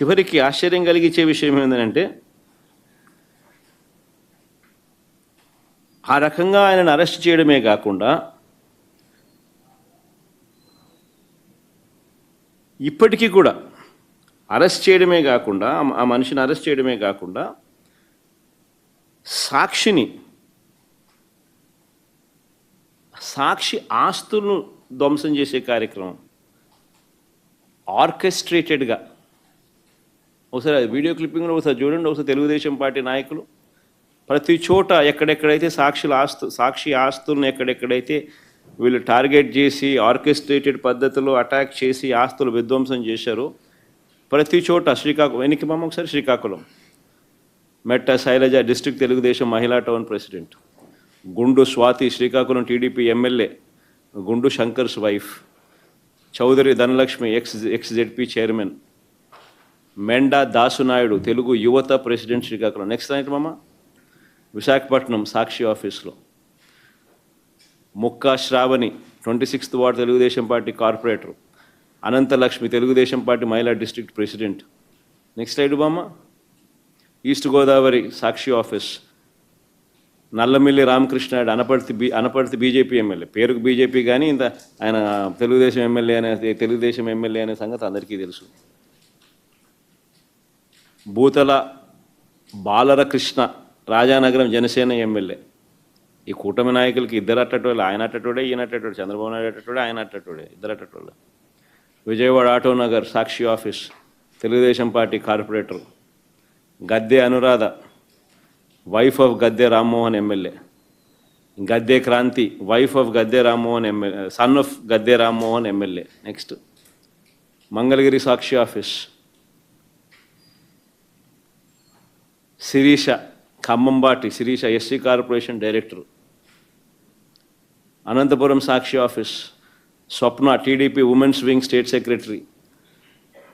చివరికి ఆశ్చర్యం కలిగించే విషయం ఏంటంటే ఆ రకంగా ఆయనను అరెస్ట్ చేయడమే కాకుండా ఇప్పటికీ కూడా అరెస్ట్ చేయడమే కాకుండా ఆ మనిషిని అరెస్ట్ చేయడమే కాకుండా సాక్షి ఆస్తులను ధ్వంసం చేసే కార్యక్రమం ఆర్కెస్ట్రేటెడ్గా ఒకసారి వీడియో క్లిప్పింగ్లో ఒకసారి చూడండి. ఒకసారి తెలుగుదేశం పార్టీ నాయకులు ప్రతి చోట ఎక్కడెక్కడైతే సాక్షి ఆస్తులను ఎక్కడెక్కడైతే వీళ్ళు టార్గెట్ చేసి ఆర్కెస్ట్రేటెడ్ పద్ధతిలో అటాక్ చేసి ఆస్తులు విధ్వంసం చేశారో ప్రతి చోట శ్రీకాకుళం ఒకసారి శ్రీకాకుళం మెట్ట శైలజ డిస్ట్రిక్ట్ తెలుగుదేశం మహిళా టౌన్ ప్రెసిడెంట్, గుండు Swathi Srikakulam TDP MLA Gundu Shankar's wife, Chowdary Dhanalakshmi ex ZP chairman, Menda Dasunaidu Telugu Yuvatha president Srikakulam. Next night Visakhapatnam Sakshi ఆఫీస్లో Mukka Sravani 26th ward Telugu Desam party corporator, Ananthalakshmi Telugu Desam party మహిళా district president. Next slide East Godavari Sakshi office Nallamilli Ramakrishnayudu Anaparthi BJP MLA, పేరుకు బీజేపీ కానీ ఇంత ఆయన తెలుగుదేశం ఎమ్మెల్యే అనే సంగతి అందరికీ తెలుసు. భూతల బాలర కృష్ణ రాజానగరం జనసేన ఎమ్మెల్యే. ఈ కూటమి నాయకులకి ఇద్దరు అట్టటోళ్ళు, ఆయన అట్టటోడే ఈయన అట్టటోడే, చంద్రబాబు నాయుడు అట్టటోడే ఆయన అట్టటోడే, ఇద్దరు అట్టటోళ్ళు. Vijayawada Autonagar Sakshi office Telugu Desam party corporator Gadde Anuradha wife of Gadde Rammohan MLA, Gadde Kranthi wife of Gadde Rammohan MLA, son of Gadde Rammohan MLA. Next Mangalagiri Sakshi office Sirisha Khammambati Sirisha SC corporation director. Anantapuram Sakshi office Swapna TDP women's wing state secretary,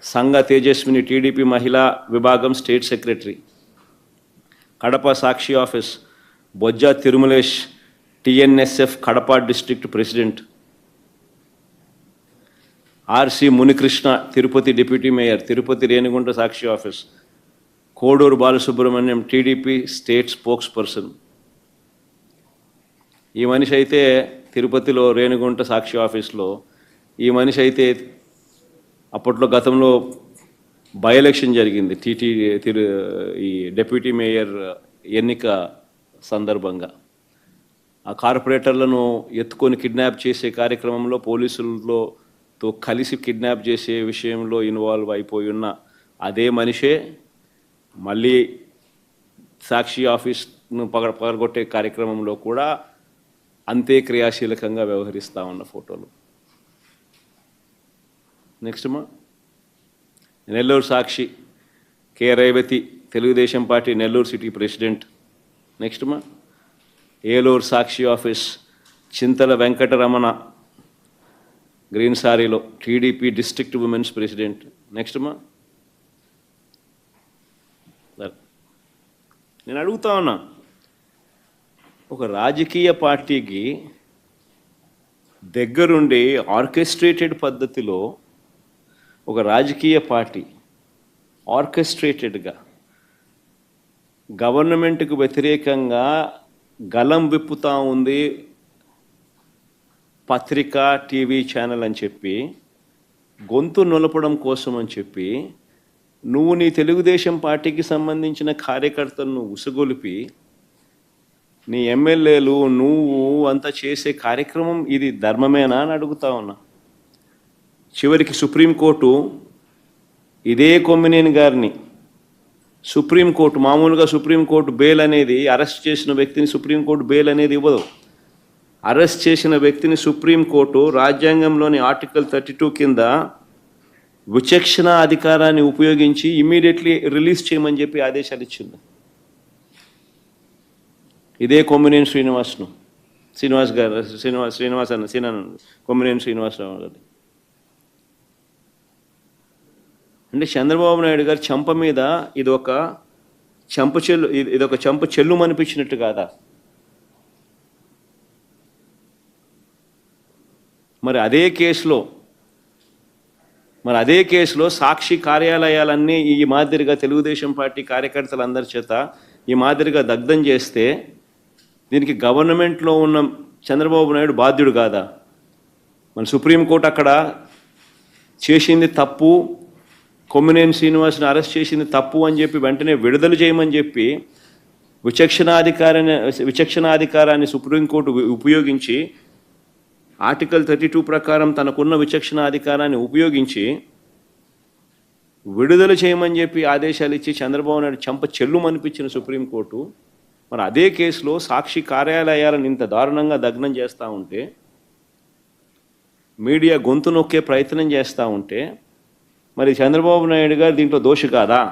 Sangha Tejaswini TDP మహిళా విభాగం state secretary. Kadapa Sakshi office Bojja Tirumalesh TNSF Kadapa district president. RC Munikrishna Tirupati deputy mayor, Tirupati Renigunta Sakshi office Koduru Balasubrahmanyam TDP state spokesperson. ఈ మనిషి అయితే తిరుపతిలో రేణిగుంట సాక్షి ఆఫీస్లో ఈ మనిషి అయితే అప్పట్లో గతంలో బై ఎలక్షన్ జరిగింది ఈ డిప్యూటీ మేయర్ ఎన్నిక సందర్భంగా. ఆ కార్పొరేటర్లను ఎత్తుకొని కిడ్నాప్ చేసే కార్యక్రమంలో పోలీసులతో కలిసి కిడ్నాప్ చేసే విషయంలో ఇన్వాల్వ్ అయిపోయి ఉన్న అదే మనిషే మళ్ళీ సాక్షి ఆఫీస్ను పగలగొట్టే కార్యక్రమంలో కూడా అంతే క్రియాశీలకంగా వ్యవహరిస్తూ ఉన్న ఫోటోలు. Next Nellore Sakshi K Revathi Telugu Desam party Nellore city president. Next Eluru Sakshi office Chintala Venkataramana green సారీలో TDP district women's president. Next నేను అడుగుతా ఉన్నా, ఒక రాజకీయ పార్టీకి దగ్గరుండి ఆర్కెస్ట్రేటెడ్ పద్ధతిలో ఒక రాజకీయ పార్టీ ఆర్కెస్ట్రేటెడ్గా గవర్నమెంట్కు వ్యతిరేకంగా గలం విప్పుతూ ఉంది పత్రిక టీవీ ఛానల్ అని చెప్పి, గొంతు నొలపడం కోసం అని చెప్పి నువ్వు నీ తెలుగుదేశం పార్టీకి సంబంధించిన కార్యకర్తలను ఉసుగొలిపి నీ ఎమ్మెల్యేలు నువ్వు అంతా చేసే కార్యక్రమం ఇది ధర్మమేనా అని అడుగుతా ఉన్నా. చివరికి సుప్రీంకోర్టు ఇదే కొమ్మినేని గారిని మామూలుగా సుప్రీంకోర్టు బెయిల్ అనేది అరెస్ట్ చేసిన వ్యక్తిని సుప్రీంకోర్టు బెయిల్ అనేది ఇవ్వదు. అరెస్ట్ చేసిన వ్యక్తిని సుప్రీంకోర్టు రాజ్యాంగంలోని ఆర్టికల్ 32 కింద విచక్షణ అధికారాన్ని ఉపయోగించి ఇమ్మీడియట్లీ రిలీజ్ చేయమని చెప్పి ఆదేశాలు ఇచ్చింది. ఇదే కొమ్మినేని కొమ్మినేని శ్రీనివాసరావు గారు. అంటే చంద్రబాబు నాయుడు గారు చెంప మీద ఇదొక చెంప చెల్లు అనిపించినట్టు కాదా? మరి అదే కేసులో మరి అదే కేసులో సాక్షి కార్యాలయాలన్నీ ఈ మాదిరిగా తెలుగుదేశం పార్టీ కార్యకర్తలందరి చేత ఈ మాదిరిగా దగ్ధం చేస్తే దీనికి గవర్నమెంట్లో ఉన్న చంద్రబాబు నాయుడు బాధ్యుడు కాదా? మన సుప్రీంకోర్టు అక్కడ చేసింది తప్పు, కొమ్మినేని శ్రీనివాస్ని అరెస్ట్ చేసింది తప్పు అని చెప్పి వెంటనే విడుదల చేయమని చెప్పి విచక్షణాధికారాన్ని సుప్రీంకోర్టు ఉపయోగించి ఆర్టికల్ 32 ప్రకారం తనకున్న విచక్షణాధికారాన్ని ఉపయోగించి విడుదల చేయమని చెప్పి ఆదేశాలు ఇచ్చి చంద్రబాబు నాయుడు చెంప చెల్లుమనిపించిన సుప్రీంకోర్టు మరి అదే కేసులో సాక్షి కార్యాలయాలను ఇంత దారుణంగా దగ్నం చేస్తూ ఉంటే, మీడియా గొంతు నొక్కే ప్రయత్నం చేస్తూ ఉంటే మరి చంద్రబాబు నాయుడు గారు దీంట్లో దోషి కాదా?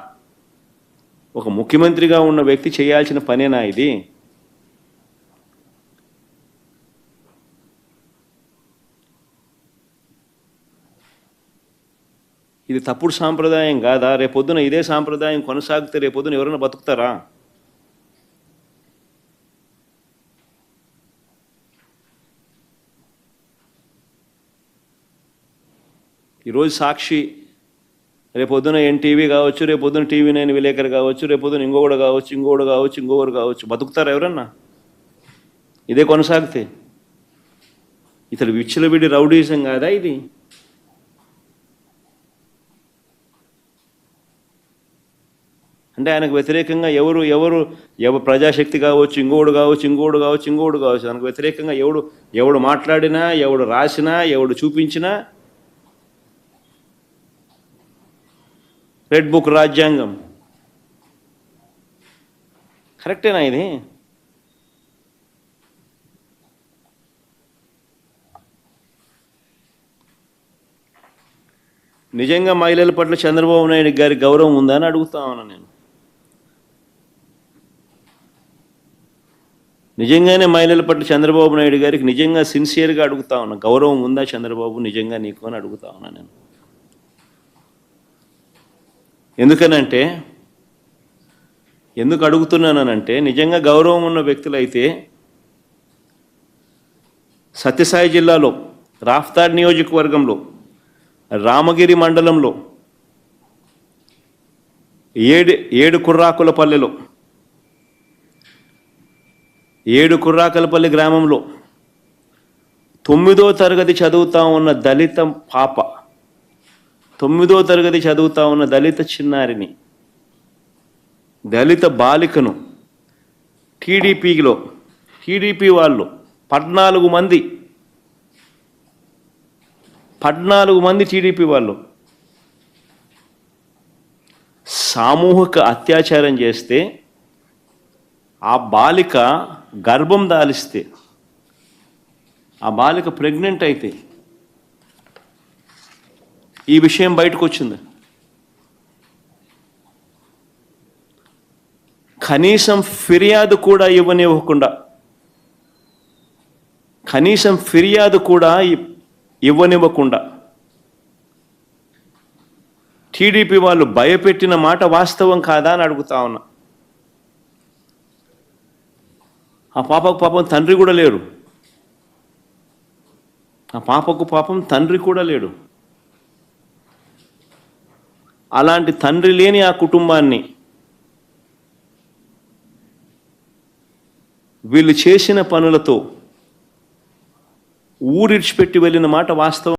ఒక ముఖ్యమంత్రిగా ఉన్న వ్యక్తి చేయాల్సిన పనేనా ఇది? ఇది తప్పుడు సాంప్రదాయం కాదా? రేపొద్దున ఇదే సాంప్రదాయం కొనసాగితే రేపొద్దున ఎవరైనా బతుకుతారా? ఈరోజు సాక్షి, రేపొద్దున ఎన్టీవీ కావచ్చు, రేపొద్దున TV9 విలేకరు కావచ్చు, రేపొద్దున ఇంకొకటి కావచ్చు, ఇంకొకరు కావచ్చు, బతుకుతారా ఎవరన్నా ఇదే కొనసాగితే? ఇతడు విచ్చలవిడి రౌడీజం కాదా ఇది? అంటే ఆయనకు వ్యతిరేకంగా ఎవరు ప్రజాశక్తి కావచ్చు, ఇంకోడు కావచ్చు, ఆయనకు వ్యతిరేకంగా ఎవడు మాట్లాడినా, ఎవడు రాసినా, ఎవడు చూపించినా రెడ్ బుక్ రాజ్యాంగం కరెక్టేనా ఇది? నిజంగా మహిళల పట్ల చంద్రబాబు నాయుడు గారి గౌరవం ఉందా అని అడుగుతా ఉన్నా నేను. నిజంగానే మహిళల పట్ల చంద్రబాబు నాయుడు గారికి నిజంగా సిన్సియర్గా అడుగుతా ఉన్నా, గౌరవం ఉందా చంద్రబాబు నిజంగా నీకు అని అడుగుతా ఉన్నా నేను. ఎందుకు అడుగుతున్నానంటే నిజంగా గౌరవం ఉన్న వ్యక్తులైతే సత్యసాయి జిల్లాలో రాఫ్తాడ్ నియోజకవర్గంలో రామగిరి మండలంలో ఏడు కుర్రాకలపల్లి గ్రామంలో 9వ తరగతి చదువుతా ఉన్న దళిత పాప, 9వ తరగతి చదువుతా ఉన్న దళిత చిన్నారిని, దళిత బాలికను టీడీపీ వాళ్ళు 14 మంది టీడీపీ వాళ్ళు సామూహిక అత్యాచారం చేస్తే, ఆ బాలిక గర్భం దాలిస్తే, ఆ బాలిక ప్రెగ్నెంట్ అయితే ఈ విషయం బయటకు వచ్చింది. కనీసం ఫిర్యాదు కూడా ఇవ్వనివ్వకుండా టీడీపీ వాళ్ళు భయపెట్టిన మాట వాస్తవం కాదా అని అడుగుతా ఉన్నా. ఆ పాపకు పాపం తండ్రి కూడా లేడు. అలాంటి తండ్రి లేని ఆ కుటుంబాన్ని వీళ్ళు చేసిన పనులతో ఊరిడిచిపెట్టి వెళ్ళిన మాట వాస్తవం.